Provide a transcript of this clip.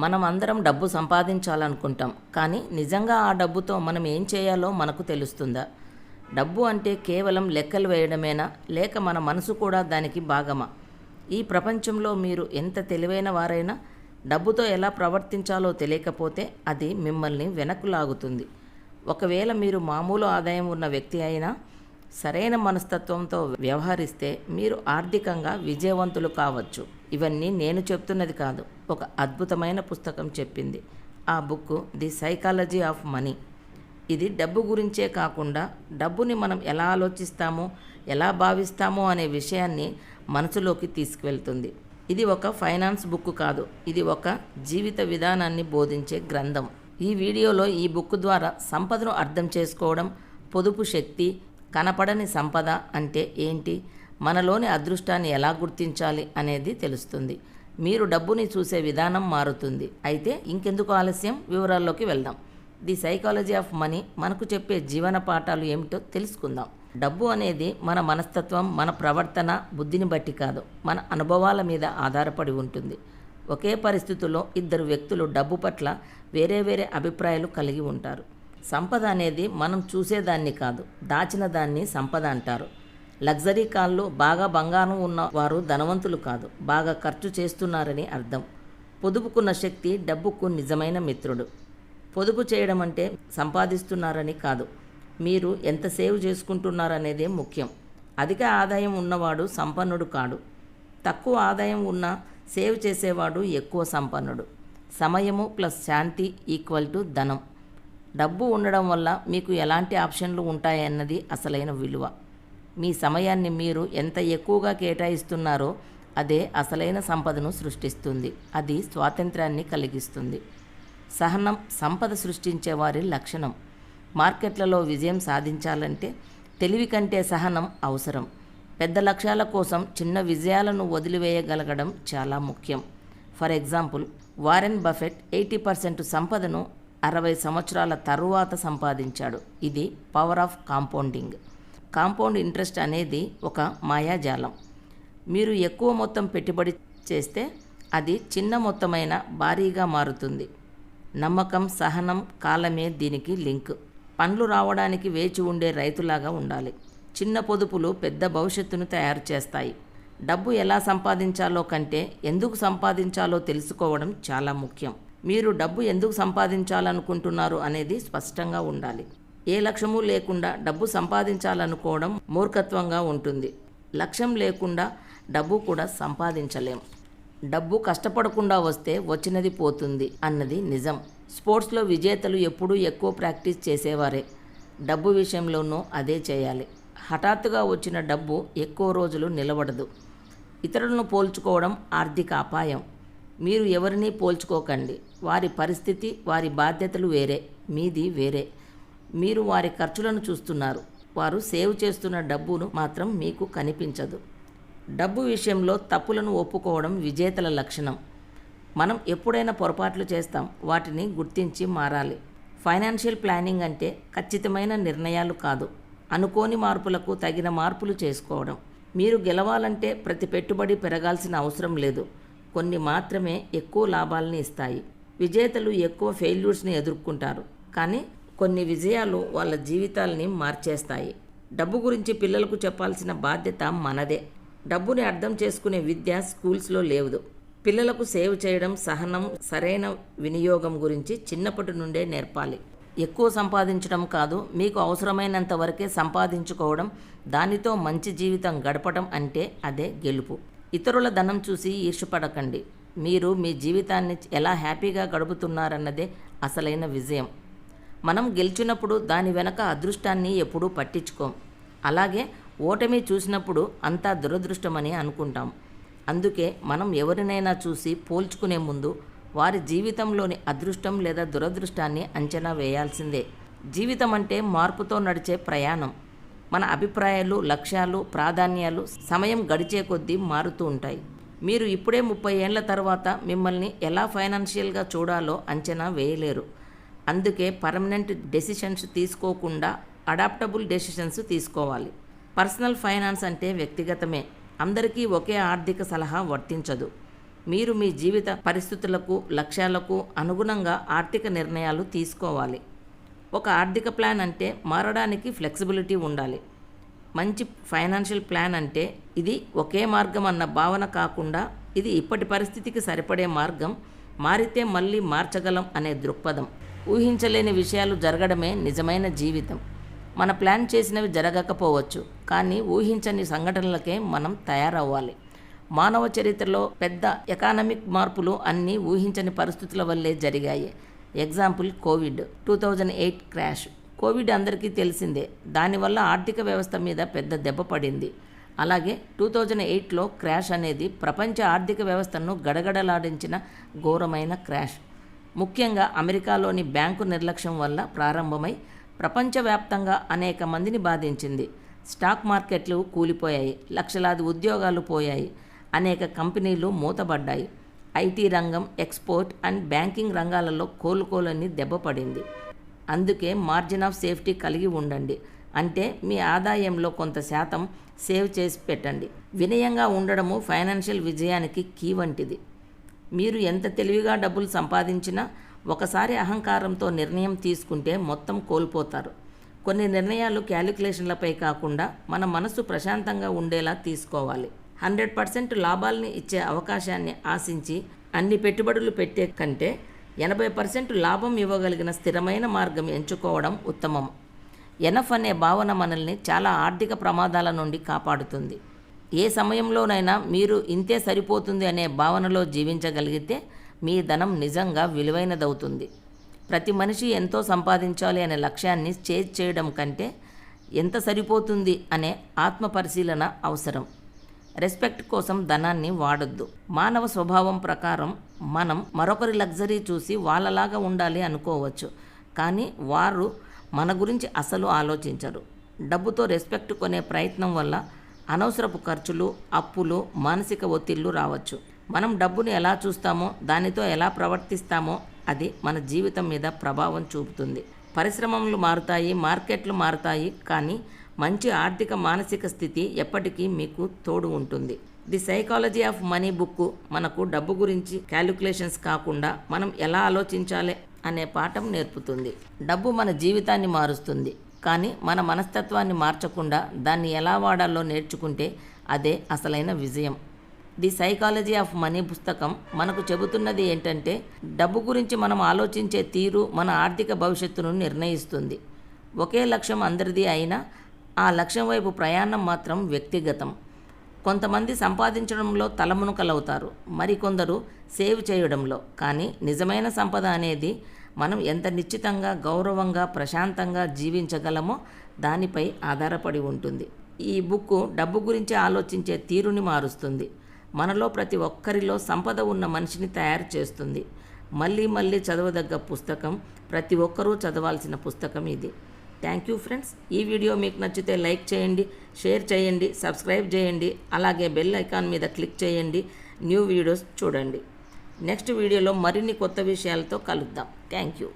మనం అందరం డబ్బు సంపాదించాలనుకుంటాం, కానీ నిజంగా ఆ డబ్బుతో మనం ఏం చేయాలో మనకు తెలుస్తుందా? డబ్బు అంటే కేవలం లెక్కలు వేయడమేనా, లేక మన మనసు కూడా దానికి భాగమా? ఈ ప్రపంచంలో మీరు ఎంత తెలివైన వారైనా డబ్బుతో ఎలా ప్రవర్తించాలో తెలియకపోతే అది మిమ్మల్ని వెనక్కు లాగుతుంది. ఒకవేళ మీరు మామూలు ఆదాయం ఉన్న వ్యక్తి అయినా సరైన మనస్తత్వంతో వ్యవహరిస్తే మీరు ఆర్థికంగా విజయవంతులు కావచ్చు. ఇవన్నీ నేను చెప్తున్నది కాదు, ఒక అద్భుతమైన పుస్తకం చెప్పింది. ఆ book the psychology of money. ఇది డబ్బు గురించే కాకుండా డబ్బుని మనం ఎలా ఆలోచిస్తామో, ఎలా భావిస్తామో అనే విషయాన్ని మనసులోకి తీసుకువెళ్తుంది. ఇది ఒక ఫైనాన్స్ బుక్ కాదు, ఇది ఒక జీవిత విధానాన్ని బోధించే గ్రంథం. ఈ వీడియోలో ఈ బుక్ ద్వారా సంపదను అర్థం చేసుకోవడం, పొదుపు శక్తి, కనపడని సంపద అంటే ఏంటి, మనలోని అదృష్టాన్ని ఎలా గుర్తించాలి అనేది తెలుస్తుంది. మీరు డబ్బుని చూసే విధానం మారుతుంది. అయితే ఇంకెందుకు ఆలస్యం, వివరాల్లోకి వెళ్దాం. ది సైకాలజీ ఆఫ్ మనీ మనకు చెప్పే జీవన పాఠాలు ఏమిటో తెలుసుకుందాం. డబ్బు అనేది మన మనస్తత్వం, మన ప్రవర్తన, బుద్ధిని బట్టి కాదు, మన అనుభవాల మీద ఆధారపడి ఉంటుంది. ఒకే పరిస్థితుల్లో ఇద్దరు వ్యక్తులు డబ్బు పట్ల వేరే వేరే అభిప్రాయాలు కలిగి ఉంటారు. సంపద అనేది మనం చూసేదాన్ని కాదు, దాచిన దాన్ని సంపద అంటారు. లగ్జరీ కార్లు, బాగా బంగారం ఉన్న వారు ధనవంతులు కాదు, బాగా ఖర్చు చేస్తున్నారని అర్థం. పొదుపుకున్న శక్తి డబ్బుకు నిజమైన మిత్రుడు. పొదుపు చేయడం అంటే సంపాదిస్తున్నారని కాదు, మీరు ఎంత సేవ్ చేసుకుంటున్నారనేదే ముఖ్యం. అధిక ఆదాయం ఉన్నవాడు సంపన్నుడు కాడు, తక్కువ ఆదాయం ఉన్న సేవ్ చేసేవాడు ఎక్కువ సంపన్నుడు. సమయము ప్లస్ శాంతి ఈక్వల్ టు ధనం. డబ్బు ఉండడం వల్ల మీకు ఎలాంటి ఆప్షన్లు ఉంటాయన్నది అసలైన విలువ. మీ సమయాన్ని మీరు ఎంత ఎక్కువగా కేటాయిస్తున్నారో అదే అసలైన సంపదను సృష్టిస్తుంది. అది స్వాతంత్రాన్ని కలిగిస్తుంది. సహనం సంపద సృష్టించే వారి లక్షణం. మార్కెట్లలో విజయం సాధించాలంటే తెలివి కంటే సహనం అవసరం. పెద్ద లక్ష్యాల కోసం చిన్న విజయాలను వదిలివేయగలగడం చాలా ముఖ్యం. ఫర్ ఎగ్జాంపుల్, వారెన్ బఫెట్ 80% సంపదను 60 సంవత్సరాల తరువాత సంపాదించాడు. ఇది power of compounding. Compound interest అనేది ఒక మాయాజాలం. మీరు ఎక్కువ మొత్తం పెట్టుబడి చేస్తే అది చిన్న మొత్తమైన భారీగా మారుతుంది. నమ్మకం, సహనం, కాలమే దీనికి లింక్. పండ్లు రావడానికి వేచి ఉండే రైతులాగా ఉండాలి. చిన్న పొదుపులు పెద్ద భవిష్యత్తును తయారు చేస్తాయి. డబ్బు ఎలా సంపాదించాలో కంటే ఎందుకు సంపాదించాలో తెలుసుకోవడం చాలా ముఖ్యం. మీరు డబ్బు ఎందుకు సంపాదించాలనుకుంటున్నారు అనేది స్పష్టంగా ఉండాలి. ఏ లక్ష్యము లేకుండా డబ్బు సంపాదించాలనుకోవడం మూర్ఖత్వంగా ఉంటుంది. లక్ష్యం లేకుండా డబ్బు కూడా సంపాదించలేం. డబ్బు కష్టపడకుండా వస్తే వచ్చినది పోతుంది అన్నది నిజం. స్పోర్ట్స్లో విజేతలు ఎప్పుడూ ఎక్కువ ప్రాక్టీస్ చేసేవారే. డబ్బు విషయంలోనూ అదే చేయాలి. హఠాత్తుగా వచ్చిన డబ్బు ఎక్కువ రోజులు నిలబడదు. ఇతరులను పోల్చుకోవడం ఆర్థిక అపాయం. మీరు ఎవరిని పోల్చుకోకండి. వారి పరిస్థితి, వారి బాధ్యతలు వేరే, మీది వేరే. మీరు వారి ఖర్చులను చూస్తున్నారు, వారు సేవ్ చేస్తున్న డబ్బును మాత్రం మీకు కనిపించదు. డబ్బు విషయంలో తప్పులను ఒప్పుకోవడం విజేతల లక్షణం. మనం ఎప్పుడైనా పొరపాట్లు చేస్తాం, వాటిని గుర్తించి మారాలి. ఫైనాన్షియల్ ప్లానింగ్ అంటే ఖచ్చితమైన నిర్ణయాలు కాదు, అనుకోని మార్పులకు తగిన మార్పులు చేసుకోవడం. మీరు గెలవాలంటే ప్రతి పెట్టుబడి పెరగాల్సిన అవసరం లేదు, కొన్ని మాత్రమే ఎక్కువ లాభాలని ఇస్తాయి. విజేతలు ఎక్కువ ఫెయిల్యూర్స్ని ఎదుర్కొంటారు, కానీ కొన్ని విజయాలు వాళ్ళ జీవితాలని మార్చేస్తాయి. డబ్బు గురించి పిల్లలకు చెప్పాల్సిన బాధ్యత మనదే. డబ్బుని అర్థం చేసుకునే విద్య స్కూల్స్లో లేదు. పిల్లలకు సేవ్ చేయడం, సహనం, సరైన వినియోగం గురించి చిన్నప్పటి నుండే నేర్పాలి. ఎక్కువ సంపాదించడం కాదు, మీకు అవసరమైనంత వరకే సంపాదించుకోవడం, దానితో మంచి జీవితం గడపడం అంటే అదే గెలుపు. ఇతరుల ధనం చూసి ఈర్ష్యపడకండి. మీరు మీ జీవితాన్ని ఎలా హ్యాపీగా గడుపుతున్నారన్నదే అసలైన విజయం. మనం గెలిచినప్పుడు దాని వెనక అదృష్టాన్ని ఎప్పుడూ పట్టించుకోం. అలాగే ఓటమి చూసినప్పుడు అంతా దురదృష్టమని అనుకుంటాం. అందుకే మనం ఎవరినైనా చూసి పోల్చుకునే ముందు వారి జీవితంలోని అదృష్టం లేదా దురదృష్టాన్ని అంచనా వేయాల్సిందే. జీవితం అంటే మార్పుతో నడిచే ప్రయాణం. మన అభిప్రాయాలు, లక్ష్యాలు, ప్రాధాన్యాలు సమయం గడిచే కొద్దీ మారుతూ ఉంటాయి. మీరు ఇప్పుడే 30 ఏళ్ల తర్వాత మిమ్మల్ని ఎలా ఫైనాన్షియల్గా చూడాలో అంచనా వేయలేరు. అందుకే పర్మనెంట్ డెసిషన్స్ తీసుకోకుండా అడాప్టబుల్ డెసిషన్స్ తీసుకోవాలి. పర్సనల్ ఫైనాన్స్ అంటే వ్యక్తిగతమే. అందరికీ ఒకే ఆర్థిక సలహా వర్తించదు. మీరు మీ జీవిత పరిస్థితులకు, లక్ష్యాలకు అనుగుణంగా ఆర్థిక నిర్ణయాలు తీసుకోవాలి. ఒక ఆర్థిక ప్లాన్ అంటే మారడానికి ఫ్లెక్సిబిలిటీ ఉండాలి. మంచి ఫైనాన్షియల్ ప్లాన్ అంటే ఇది ఒకే మార్గం అన్న భావన కాకుండా, ఇది ఇప్పటి పరిస్థితికి సరిపడే మార్గం, మారితే మళ్ళీ మార్చగలం అనే దృక్పథం. ఊహించలేని విషయాలు జరగడమే నిజమైన జీవితం. మన ప్లాన్ చేసినవి జరగకపోవచ్చు, కానీ ఊహించని సంఘటనలకే మనం తయారవ్వాలి. మానవ చరిత్రలో పెద్ద ఎకానమిక్ మార్పులు అన్నీ ఊహించని పరిస్థితుల వల్లే జరిగాయి. Example Covid 2008 crash. కోవిడ్ అందరికీ తెలిసిందే. దానివల్ల ఆర్థిక వ్యవస్థ మీద పెద్ద దెబ్బ పడింది. అలాగే 2008లో క్రాష్ అనేది ప్రపంచ ఆర్థిక వ్యవస్థను గడగడలాడించిన ఘోరమైన క్రాష్. ముఖ్యంగా అమెరికాలోని బ్యాంకు నిర్లక్ష్యం వల్ల ప్రారంభమై ప్రపంచవ్యాప్తంగా అనేక మందిని బాధించింది. స్టాక్ మార్కెట్లు కూలిపోయాయి, లక్షలాది ఉద్యోగాలు పోయాయి, అనేక కంపెనీలు మూతబడ్డాయి. ఐటీ రంగం, ఎక్స్పోర్ట్ అండ్ బ్యాంకింగ్ రంగాలలో కోలుకోలని దెబ్బపడింది. అందుకే మార్జిన్ ఆఫ్ సేఫ్టీ కలిగి ఉండండి. అంటే మీ ఆదాయంలో కొంత శాతం సేవ్ చేసి పెట్టండి. వినయంగా ఉండడము ఫైనాన్షియల్ విజయానికి కీ వంటిది. మీరు ఎంత తెలివిగా డబ్బులు సంపాదించినా ఒకసారి అహంకారంతో నిర్ణయం తీసుకుంటే మొత్తం కోల్పోతారు. కొన్ని నిర్ణయాలు క్యాలిక్యులేషన్లపై కాకుండా మన మనసు ప్రశాంతంగా ఉండేలా తీసుకోవాలి. 100% లాభాలని ఇచ్చే అవకాశాన్ని ఆశించి అన్ని పెట్టుబడులు పెట్టే కంటే 80% లాభం ఇవ్వగలిగిన స్థిరమైన మార్గం ఎంచుకోవడం ఉత్తమం. ఎనఫ్ అనే భావన మనల్ని చాలా ఆర్థిక ప్రమాదాల నుండి కాపాడుతుంది. ఏ సమయంలోనైనా మీరు ఇంతే సరిపోతుంది అనే భావనలో జీవించగలిగితే మీ ధనం నిజంగా విలువైనదవుతుంది. ప్రతి మనిషి ఎంతో సంపాదించాలి అనే లక్ష్యాన్ని చేజ్ చేయడం కంటే ఎంత సరిపోతుంది అనే ఆత్మ పరిశీలన అవసరం. రెస్పెక్ట్ కోసం ధనాన్ని వాడొద్దు. మానవ స్వభావం ప్రకారం మనం మరొకరి లగ్జరీ చూసి వాళ్ళలాగా ఉండాలి అనుకోవచ్చు, కానీ వారు మన గురించి అసలు ఆలోచించరు. డబ్బుతో రెస్పెక్ట్ కొనే ప్రయత్నం వల్ల అనవసరపు ఖర్చులు, అప్పులు, మానసిక ఒత్తిళ్లు రావచ్చు. మనం డబ్బును ఎలా చూస్తామో, దానితో ఎలా ప్రవర్తిస్తామో అది మన జీవితం మీద ప్రభావం చూపుతుంది. పరిశ్రమలు మారుతాయి, మార్కెట్లు మారుతాయి, కానీ మంచి ఆర్థిక మానసిక స్థితి ఎప్పటికీ మీకు తోడు ఉంటుంది. The psychology of money book మనకు డబ్బు గురించి క్యాలిక్యులేషన్స్ కాకుండా మనం ఎలా ఆలోచించాలి అనే పాఠం నేర్పుతుంది. డబ్బు మన జీవితాన్ని మారుస్తుంది, కానీ మన మనస్తత్వాన్ని మార్చకుండా దాన్ని ఎలా వాడాలో నేర్చుకుంటే అదే అసలైన విజయం. ది సైకాలజీ ఆఫ్ మనీ పుస్తకం మనకు చెబుతున్నది ఏంటంటే, డబ్బు గురించి మనం ఆలోచించే తీరు మన ఆర్థిక భవిష్యత్తును నిర్ణయిస్తుంది. ఒకే లక్ష్యం అందరిది అయినా ఆ లక్ష్యం వైపు ప్రయాణం మాత్రం వ్యక్తిగతం. కొంతమంది సంపాదించడంలో తలమునకలవుతారు, మరికొందరు సేవ్ చేయడంలో. కానీ నిజమైన సంపద అనేది మనం ఎంత నిశ్చితంగా, గౌరవంగా, ప్రశాంతంగా జీవించగలమో దానిపై ఆధారపడి ఉంటుంది. ఈ బుక్ డబ్బు గురించి ఆలోచించే తీరుని మారుస్తుంది. మనలో ప్రతి ఒక్కరిలో సంపద ఉన్న మనిషిని తయారు చేస్తుంది. మళ్ళీ మళ్ళీ చదవదగ్గ పుస్తకం, ప్రతి ఒక్కరూ చదవాల్సిన పుస్తకం ఇది. Thank you friends. ఈ వీడియో మీకు నచ్చితే లైక్ చేయండి, షేర్ చేయండి, సబ్స్క్రైబ్ చేయండి, అలాగే బెల్ ఐకాన్ మీద క్లిక్ చేయండి. న్యూ వీడియోస్ చూడండి. నెక్స్ట్ వీడియోలో మరిన్ని కొత్త విషయాలతో కలుద్దాం. Thank you.